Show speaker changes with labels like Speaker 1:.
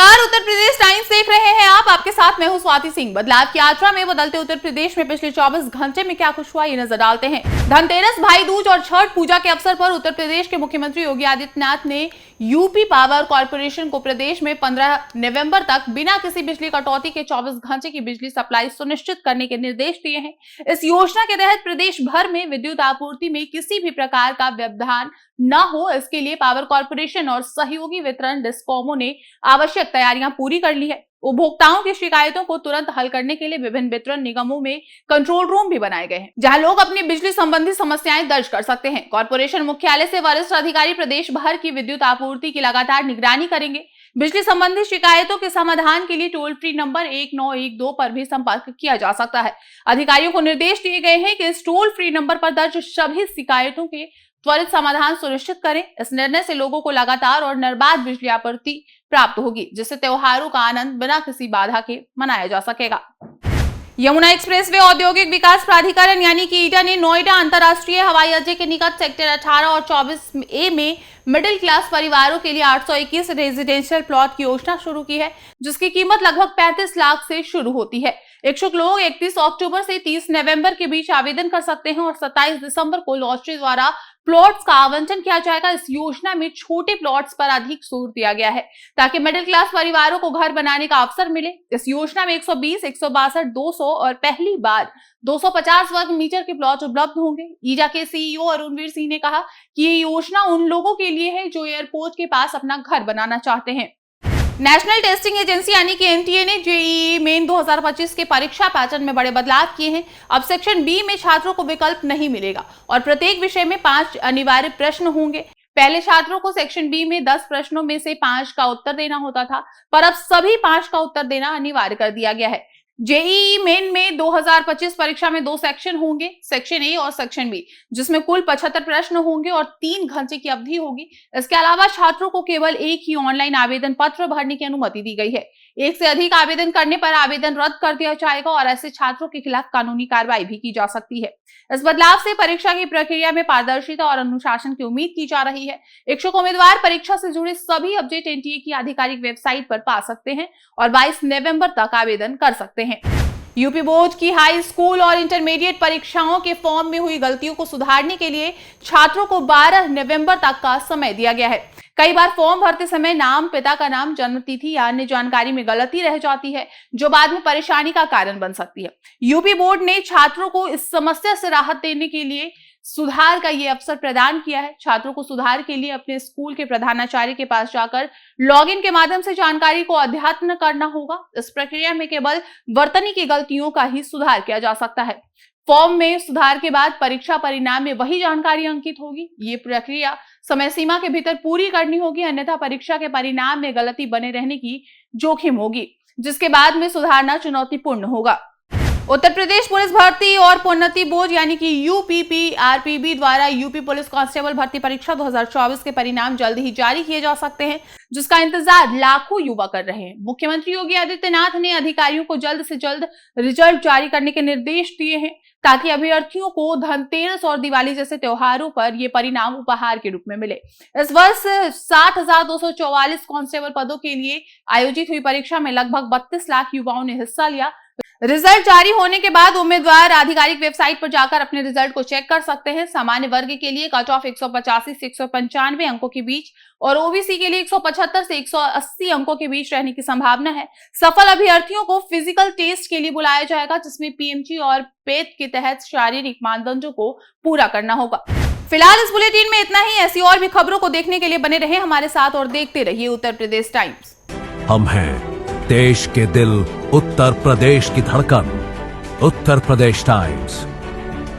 Speaker 1: नमस्कार, उत्तर प्रदेश टाइम्स देख रहे हैं आप। आपके साथ मैं हूं स्वाति सिंह। बदलाव की यात्रा में बदलते उत्तर प्रदेश में पिछले 24 घंटे में क्या कुछ हुआ, ये नजर डालते हैं। धनतेरस, भाई दूज और छठ पूजा के अवसर पर उत्तर प्रदेश के मुख्यमंत्री योगी आदित्यनाथ ने यूपी पावर कॉर्पोरेशन को प्रदेश में 15 नवंबर तक बिना किसी बिजली कटौती के 24 घंटे की बिजली सप्लाई सुनिश्चित करने के निर्देश दिए हैं। इस योजना के तहत प्रदेश भर में विद्युत आपूर्ति में किसी भी प्रकार का व्यवधान न हो, इसके लिए पावर कॉर्पोरेशन और सहयोगी वितरण डिस्कॉमों ने आवश्यक तैयारियां पूरी कर ली है। उपभोक्ताओं की शिकायतों को तुरंत हल करने के लिए विभिन्न वितरण निगमों में कंट्रोल रूम भी बनाए गए हैं, जहां लोग अपनी बिजली संबंधी समस्याएं दर्ज कर सकते हैं। कॉर्पोरेशन मुख्यालय से वरिष्ठ अधिकारी प्रदेश भर की विद्युत आपूर्ति की लगातार निगरानी करेंगे। बिजली संबंधी शिकायतों के समाधान के लिए टोल फ्री नंबर 1912 पर भी संपर्क किया जा सकता है। अधिकारियों को निर्देश दिए गए हैं कि इस टोल फ्री नंबर पर दर्ज सभी शिकायतों के त्वरित समाधान सुनिश्चित करें। इस निर्णय से लोगों को लगातार और निर्बाध बिजली आपूर्ति प्राप्त होगी, जिससे त्योहारों का आनंद बिना किसी बाधा के मनाया जा सकेगा। यमुना एक्सप्रेसवे औद्योगिक विकास प्राधिकरण यानी कि ईटा ने नोएडा अंतर्राष्ट्रीय हवाई अड्डे के निकट सेक्टर 18 और 24A में मिडिल क्लास परिवारों के लिए 821 रेजिडेंशियल प्लॉट की योजना शुरू की है, जिसकी कीमत लगभग 35 लाख से शुरू होती है। इच्छुक लोग 31 अक्टूबर से 30 नवंबर के बीच आवेदन कर सकते हैं और 27 दिसंबर को लॉटरी द्वारा प्लॉट्स का आवंटन किया जाएगा। इस योजना में छोटे प्लॉट्स पर अधिक जोर दिया गया है ताकि मिडिल क्लास परिवारों को घर बनाने का अवसर मिले। इस योजना में 120, 162, 200 और पहली बार 250 वर्ग मीटर के प्लॉट उपलब्ध होंगे। ईजा के सीईओ अरुणवीर सिंह ने कहा कि ये योजना उन लोगों के लिए है जो एयरपोर्ट के पास अपना घर बनाना चाहते हैं। नेशनल टेस्टिंग एजेंसी यानी कि एनटीए ने जेईई मेन 2025 के परीक्षा पैटर्न में बड़े बदलाव किए हैं। अब सेक्शन बी में छात्रों को विकल्प नहीं मिलेगा और प्रत्येक विषय में 5 अनिवार्य प्रश्न होंगे। पहले छात्रों को सेक्शन बी में 10 प्रश्नों में से 5 का उत्तर देना होता था, पर अब सभी 5 का उत्तर देना अनिवार्य कर दिया गया है। जेईई मेन में 2025 परीक्षा में 2 सेक्शन होंगे, सेक्शन ए और सेक्शन बी, जिसमें कुल 75 प्रश्न होंगे और 3 घंटे की अवधि होगी। इसके अलावा छात्रों को केवल एक ही ऑनलाइन आवेदन पत्र भरने की अनुमति दी गई है। एक से अधिक आवेदन करने पर आवेदन रद्द कर दिया जाएगा और ऐसे छात्रों के खिलाफ कानूनी कार्रवाई भी की जा सकती है। इस बदलाव से परीक्षा की प्रक्रिया में पारदर्शिता और अनुशासन की उम्मीद की जा रही है। इच्छुक उम्मीदवार परीक्षा से जुड़े सभी अपडेट एनटीए की आधिकारिक वेबसाइट पर पा सकते हैं और 22 नवंबर तक आवेदन कर सकते हैं। यूपी बोर्ड की हाई स्कूल और इंटरमीडिएट परीक्षाओं के फॉर्म में हुई गलतियों को सुधारने के लिए छात्रों को 12 नवंबर तक का समय दिया गया है। कई बार फॉर्म भरते समय नाम, पिता का नाम, जन्म तिथि या अन्य जानकारी में गलती रह जाती है, जो बाद में परेशानी का कारण बन सकती है। यूपी बोर्ड ने छात्रों को इस समस्या से राहत देने के लिए सुधार का ये अवसर प्रदान किया है। छात्रों को सुधार के लिए अपने स्कूल के प्रधानाचार्य के पास जाकर लॉगिन के माध्यम से जानकारी को अद्यतन करना होगा। इस प्रक्रिया में केवल वर्तनी की गलतियों का ही सुधार किया जा सकता है। फॉर्म में सुधार के बाद परीक्षा परिणाम में वही जानकारी अंकित होगी। ये प्रक्रिया समय सीमा के भीतर पूरी करनी होगी, अन्यथा परीक्षा के परिणाम में गलती बने रहने की जोखिम होगी, जिसके बाद में सुधारना चुनौतीपूर्ण होगा। उत्तर प्रदेश पुलिस भर्ती और प्रोन्नति बोर्ड यानी कि यूपीपीआरपीबी द्वारा यूपी पुलिस कांस्टेबल भर्ती परीक्षा 2024 के परिणाम जल्द ही जारी किए जा सकते हैं, जिसका इंतजार लाखों युवा कर रहे हैं। मुख्यमंत्री योगी आदित्यनाथ ने अधिकारियों को जल्द से जल्द रिजल्ट जारी करने के निर्देश दिए हैं, ताकि अभ्यर्थियों को धनतेरस और दिवाली जैसे त्योहारों पर ये परिणाम उपहार के रूप में मिले। इस वर्ष 60,244 कांस्टेबल पदों के लिए आयोजित हुई परीक्षा में लगभग 32 लाख युवाओं ने हिस्सा लिया। रिजल्ट जारी होने के बाद उम्मीदवार आधिकारिक वेबसाइट पर जाकर अपने रिजल्ट को चेक कर सकते हैं। सामान्य वर्ग के लिए कट ऑफ 185 से 195 अंकों के बीच और ओबीसी के लिए 175 से 180 अंकों के बीच रहने की संभावना है। सफल अभ्यर्थियों को फिजिकल टेस्ट के लिए बुलाया जाएगा, जिसमें पीएमजी और पेट के तहत शारीरिक मानदंडों को पूरा करना होगा। फिलहाल इस बुलेटिन में इतना ही। ऐसी और भी खबरों को देखने के लिए बने रहे हमारे साथ और देखते रहिए उत्तर प्रदेश टाइम्स।
Speaker 2: हम हैं देश के दिल, उत्तर प्रदेश की धड़कन, उत्तर प्रदेश टाइम्स।